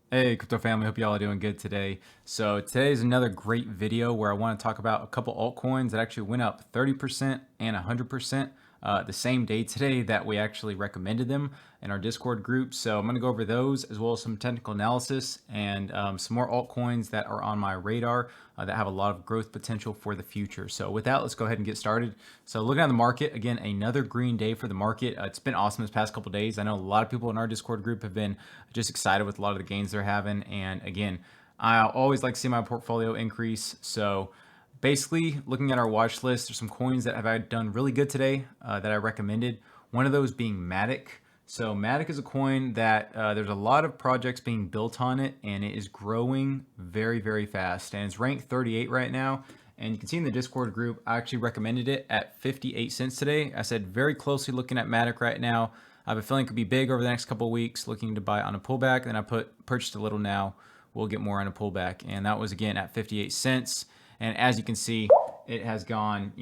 Hey, crypto family, hope y'all are doing good today. So today is another great video where I want to talk about a couple altcoins that actually went up 30% and 100% the same day today that we actually recommended them in our Discord group. So I'm going to go over those as well as some technical analysis and some more altcoins that are on my radar that have a lot of growth potential for the future. So with that, let's go ahead and get started. So looking at the market, again, another green day for the market. It's been awesome this past couple days. I know a lot of people in our Discord group have been just excited with a lot of the gains they're having. And again, I always like to see my portfolio increase. So basically, looking at our watch list, there's some coins that have done really good today that I recommended. One of those being MATIC. So MATIC is a coin that there's a lot of projects being built on it, and it is growing very, very fast. And it's ranked 38 right now. And you can see in the Discord group, I actually recommended it at 58 cents today. I said very closely looking at MATIC right now. I have a feeling it could be big over the next couple of weeks, looking to buy on a pullback. Then I purchased a little now. We'll get more on a pullback. And that was again at 58 cents. And as you can see, it has gone,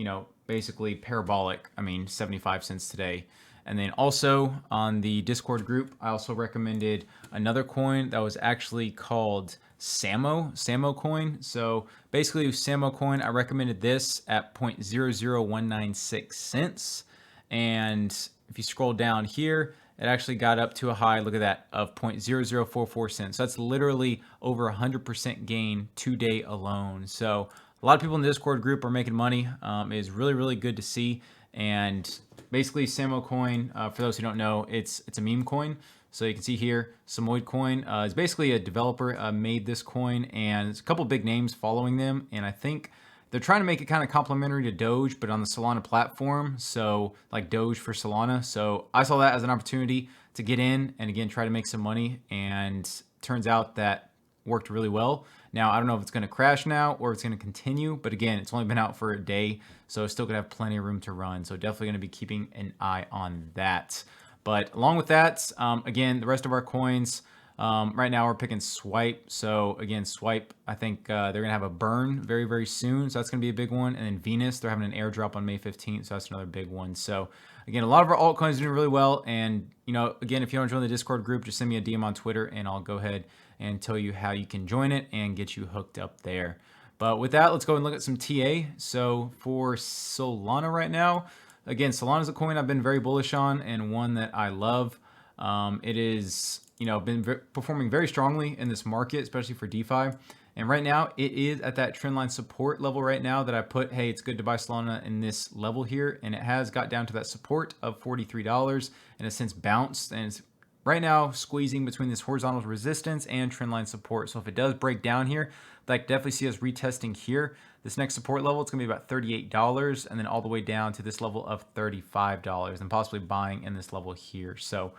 basically parabolic. I mean, 75 cents today. And then also on the Discord group, I also recommended another coin that was actually called SAMO coin. So basically SAMO coin, I recommended this at 0.00196 cents. And if you scroll down here, it actually got up to a high, look at that, of 0.0044 cents. So that's literally over 100% gain today alone. So a lot of people in the Discord group are making money. It is really, really good to see. And basically, SAMO coin, for those who don't know, it's a meme coin. So you can see here, Samoid coin is basically a developer made this coin, and there's a couple big names following them. And I think they're trying to make it kind of complementary to Doge, but on the Solana platform. So like Doge for Solana. So I saw that as an opportunity to get in and again try to make some money. And turns out that worked really well. Now, I don't know if it's going to crash now or it's going to continue, but again, it's only been out for a day, so it's still going to have plenty of room to run. So definitely going to be keeping an eye on that. But along with that, again, the rest of our coins, right now we're picking Swipe. So again, Swipe, I think they're going to have a burn very, very soon. So that's going to be a big one. And then Venus, they're having an airdrop on May 15th. So that's another big one. So again, a lot of our altcoins are doing really well. And, again, if you want to join the Discord group, just send me a DM on Twitter and I'll go ahead and tell you how you can join it and get you hooked up there. But with that, let's go and look at some TA. So for Solana right now, again, Solana is a coin I've been very bullish on and one that I love. It is, been performing very strongly in this market, especially for DeFi. And right now, it is at that trendline support level right now that I put, hey, it's good to buy Solana in this level here. And it has got down to that support of $43 and has since bounced. And it's right now squeezing between this horizontal resistance and trendline support. So if it does break down here, like definitely see us retesting here. This next support level, it's gonna be about $38 and then all the way down to this level of $35 and possibly buying in this level here. So,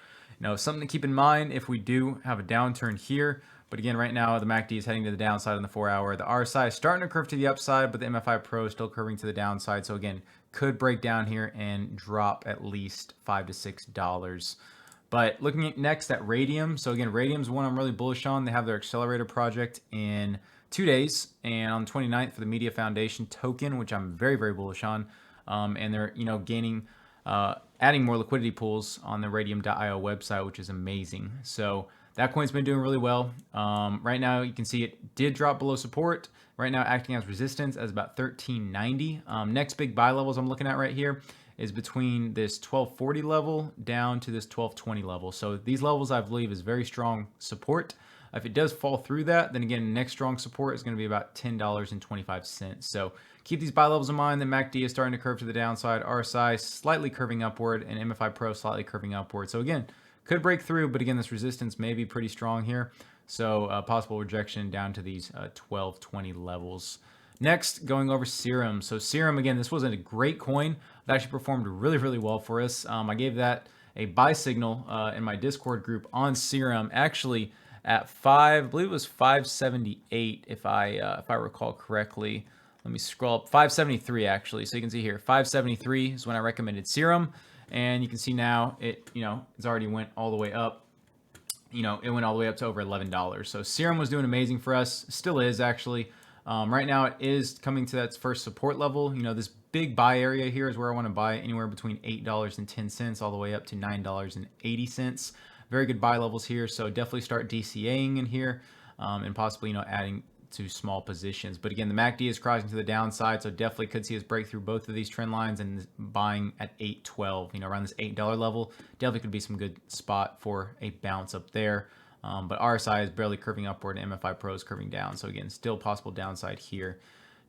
something to keep in mind if we do have a downturn here. But again, right now the MACD is heading to the downside on the 4-hour. The RSI is starting to curve to the upside, but the MFI Pro is still curving to the downside. So again, could break down here and drop at least $5 to $6. But looking at next at Radium. So again, Radium's one I'm really bullish on. They have their accelerator project in 2 days, and on the 29th for the Media Foundation token, which I'm very, very bullish on. And they're, gaining, adding more liquidity pools on the Radium.io website, which is amazing. So that coin's been doing really well. Right now, you can see it did drop below support. Right now, acting as resistance as about 1390. Next big buy levels I'm looking at right here is between this 1240 level down to this 1220 level. So these levels I believe is very strong support. If it does fall through that, then again, next strong support is going to be about $10.25. So keep these buy levels in mind. The MACD is starting to curve to the downside. RSI slightly curving upward and MFI Pro slightly curving upward. So again, could break through, but again, this resistance may be pretty strong here. So possible rejection down to these 1220 levels. Next, going over Serum. So Serum, again, this wasn't a great coin. It actually performed really, really well for us. I gave that a buy signal in my Discord group on Serum. Actually, at I believe it was 578 if I recall correctly. Let me scroll up. 573 actually. So you can see here, 573 is when I recommended Serum, and you can see now it it's already went all the way up. It went all the way up to over $11. So Serum was doing amazing for us. Still is actually. Right now it is coming to that first support level. This big buy area here is where I want to buy anywhere between $8.10 all the way up to $9.80. very good buy levels here. So definitely start DCAing in here and possibly, adding to small positions. But again, the MACD is crossing to the downside, so definitely could see us break through both of these trend lines and buying at 8.12, around this $8 level. Definitely could be some good spot for a bounce up there. But RSI is barely curving upward and MFI Pro is curving down. So again, still possible downside here.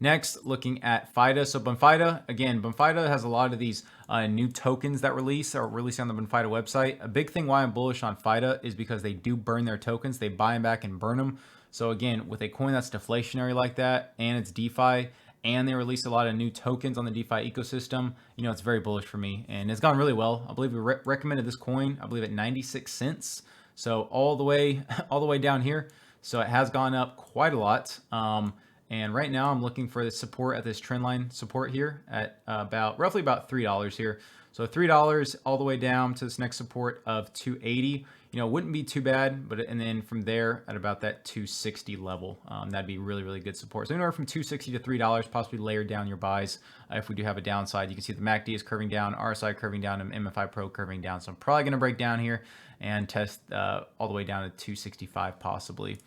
Next, looking at FIDA. So Bonfida, again, Bonfida has a lot of these new tokens that are releasing on the Bonfida website. A big thing why I'm bullish on FIDA is because they do burn their tokens. They buy them back and burn them. So again, with a coin that's deflationary like that, and it's DeFi, and they release a lot of new tokens on the DeFi ecosystem, it's very bullish for me. And it's gone really well. I believe we recommended this coin, I believe at 96 cents. So all the way down here. So it has gone up quite a lot. And right now I'm looking for the support at this trend line support here at roughly about $3 here. So $3 all the way down to this next support of 280. Wouldn't be too bad, and then from there at about that 260 level, that'd be really, really good support. So anywhere from 260 to $3, possibly layer down your buys if we do have a downside. You can see the MACD is curving down, RSI curving down, and MFI Pro curving down. So I'm probably going to break down here and test all the way down to 265 possibly.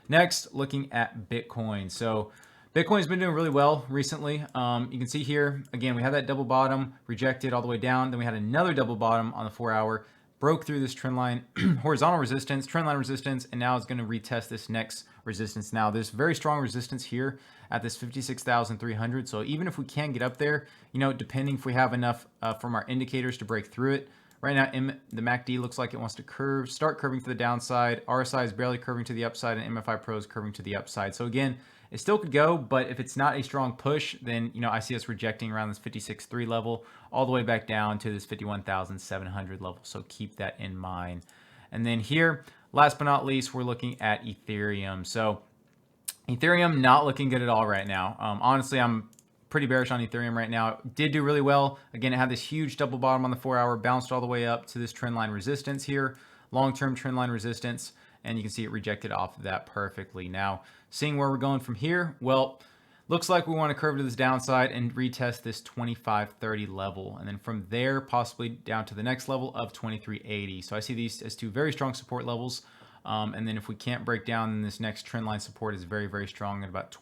Next, looking at Bitcoin. So Bitcoin's been doing really well recently. You can see here, again, we had that double bottom, rejected all the way down. Then we had another double bottom on the 4-hour, broke through this trend line, horizontal resistance, trend line resistance, and now it's going to retest this next resistance. Now, there's very strong resistance here at this 56,300. So even if we can get up there, depending if we have enough from our indicators to break through it. Right now, the MACD looks like it wants to start curving to the downside. RSI is barely curving to the upside, and MFI Pro is curving to the upside. So again, it still could go, but if it's not a strong push, then I see us rejecting around this 56.3 level, all the way back down to this 51,700 level. So keep that in mind. And then here, last but not least, we're looking at Ethereum. So Ethereum not looking good at all right now. Honestly, I'm pretty bearish on Ethereum right now. It did do really well. Again, it had this huge double bottom on the 4-hour, bounced all the way up to this trend line resistance here, long-term trend line resistance, and you can see it rejected off of that perfectly. Now, seeing where we're going from here, well, looks like we want to curve to this downside and retest this 2530 level, and then from there, possibly down to the next level of 2380. So I see these as two very strong support levels. And then if we can't break down, then this next trend line support is very, very strong at about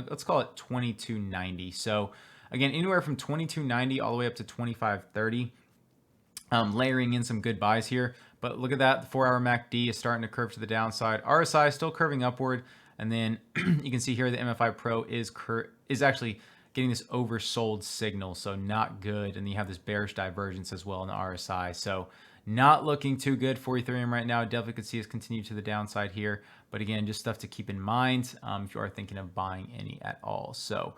let's call it 2290. So again, anywhere from 2290 all the way up to 2530, layering in some good buys here. But look at that, the 4-hour MACD is starting to curve to the downside. RSI is still curving upward. And then you can see here the MFI Pro is actually getting this oversold signal, so not good. And you have this bearish divergence as well in the RSI. So not looking too good for Ethereum right now. Definitely could see us continue to the downside here. But again, just stuff to keep in mind if you are thinking of buying any at all. So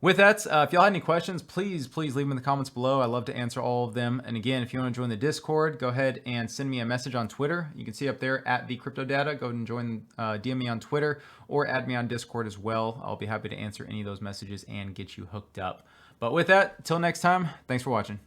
with that, if y'all had any questions, please leave them in the comments below. I love to answer all of them. And again, if you want to join the Discord, go ahead and send me a message on Twitter. You can see up there at the Crypto Data. Go ahead and join, DM me on Twitter or add me on Discord as well. I'll be happy to answer any of those messages and get you hooked up. But with that, till next time, thanks for watching.